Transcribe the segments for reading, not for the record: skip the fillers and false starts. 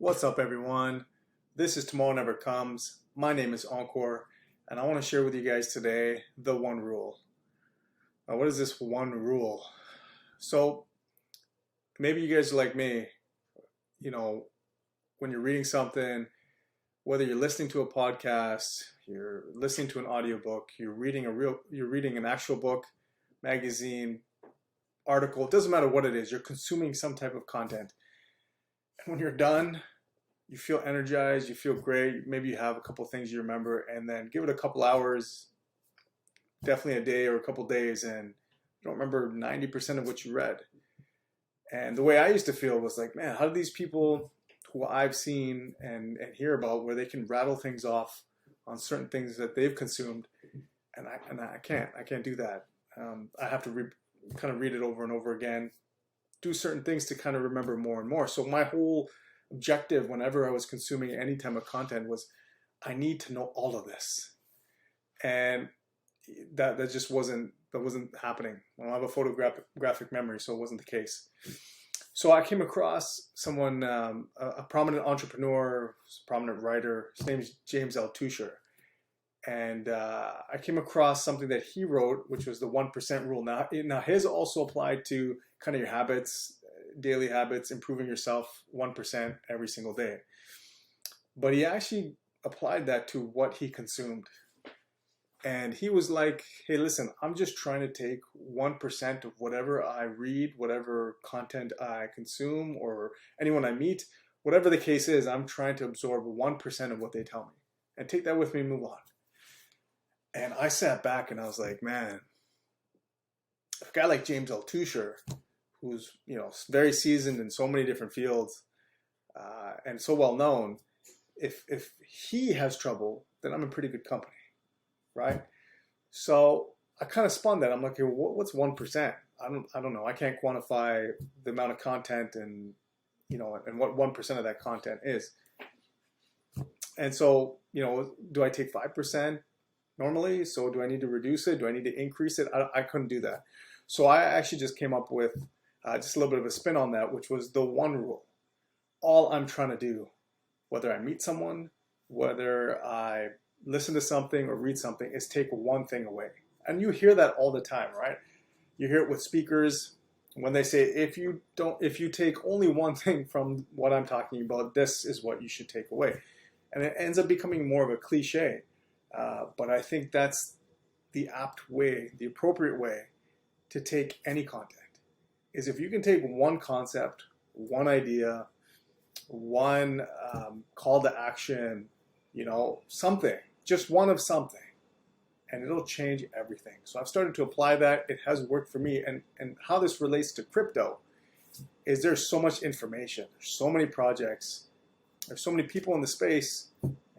What's up, everyone? This is Tomorrow Never Comes. My name is Encore, and I want to share with you guys today the one rule. Now, what is this one rule? So, maybe you guys are like me, when you're reading something, whether you're listening to a podcast, you're listening to an audiobook, you're reading an actual book, magazine, article, it doesn't matter what it is, you're consuming some type of content. And when you're done, you feel energized, you feel great, maybe you have a couple things you remember, and then give it a couple hours, definitely a day or a couple days, and you don't remember 90% of what you read. And the way I used to feel was like, man, how do these people who I've seen and hear about, where they can rattle things off on certain things that they've consumed, and I can't do that. I have to kind of read it over and over again, do certain things to kind of remember more and more. So my whole objective whenever I was consuming any type of content was, I need to know all of this. And that just wasn't happening. I don't have a photographic memory, so it wasn't the case. So I came across someone, a prominent entrepreneur, prominent writer. His name is James Altucher. And I came across something that he wrote, which was the 1% rule. Now his also applied to kind of your habits, daily habits, improving yourself 1% every single day. But he actually applied that to what he consumed. And he was like, hey, listen, I'm just trying to take 1% of whatever I read, whatever content I consume, or anyone I meet, whatever the case is, I'm trying to absorb 1% of what they tell me and take that with me and move on. And I sat back and I was like, man, a guy like James Altucher, who's very seasoned in so many different fields and so well known, if he has trouble, then I'm in pretty good company, right? So I kind of spun that. I'm like, what's 1%? I don't know. I can't quantify the amount of content and what 1% of that content is. And so do I take 5%? Normally, so do I need to reduce it? Do I need to increase it? I couldn't do that. So I actually just came up with just a little bit of a spin on that, which was the one rule. All I'm trying to do, whether I meet someone, whether I listen to something or read something, is take one thing away. And you hear that all the time, right? You hear it with speakers when they say, if you take only one thing from what I'm talking about, this is what you should take away. And it ends up becoming more of a cliche. But I think that's the apt way, the appropriate way to take any content, is if you can take one concept, one idea, one call to action, something, just one of something, and it'll change everything. So I've started to apply that. It has worked for me. And how this relates to crypto is there's so much information, there's so many projects, there's so many people in the space,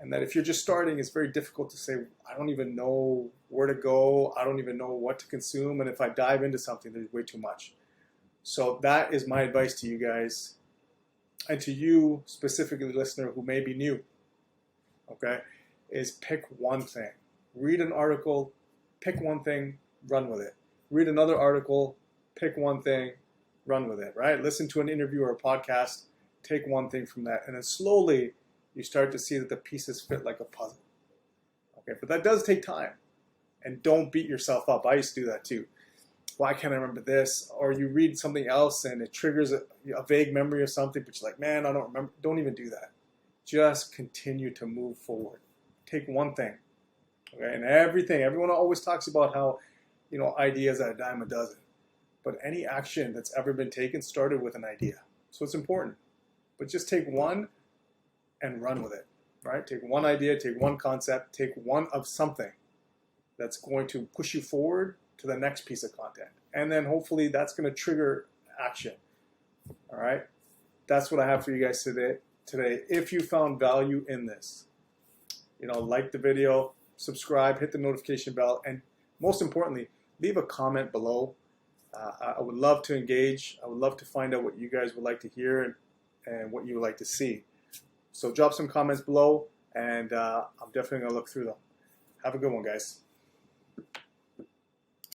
and that if you're just starting, it's very difficult to say, I don't even know where to go. I don't even know what to consume. And if I dive into something, there's way too much. So that is my advice to you guys, and to you specifically, listener, who may be new, okay, is pick one thing. Read an article, pick one thing, run with it. Read another article, pick one thing, run with it, right? Listen to an interview or a podcast, take one thing from that, and then slowly you start to see that the pieces fit like a puzzle. Okay, but that does take time. And don't beat yourself up. I used to do that too. Why can't I remember this? Or you read something else and it triggers a vague memory of something, but you're like, man, I don't remember. Don't even do that. Just continue to move forward. Take one thing. Okay, and everyone always talks about how, ideas are a dime a dozen. But any action that's ever been taken started with an idea. So it's important. But just take one and run with it, right? Take one idea, take one concept, take one of something that's going to push you forward to the next piece of content. And then hopefully that's going to trigger action, all right? That's what I have for you guys today. If you found value in this, like the video, subscribe, hit the notification bell, and most importantly, leave a comment below. I would love to engage. I would love to find out what you guys would like to hear and what you would like to see. So drop some comments below, and I'm definitely going to look through them. Have a good one, guys.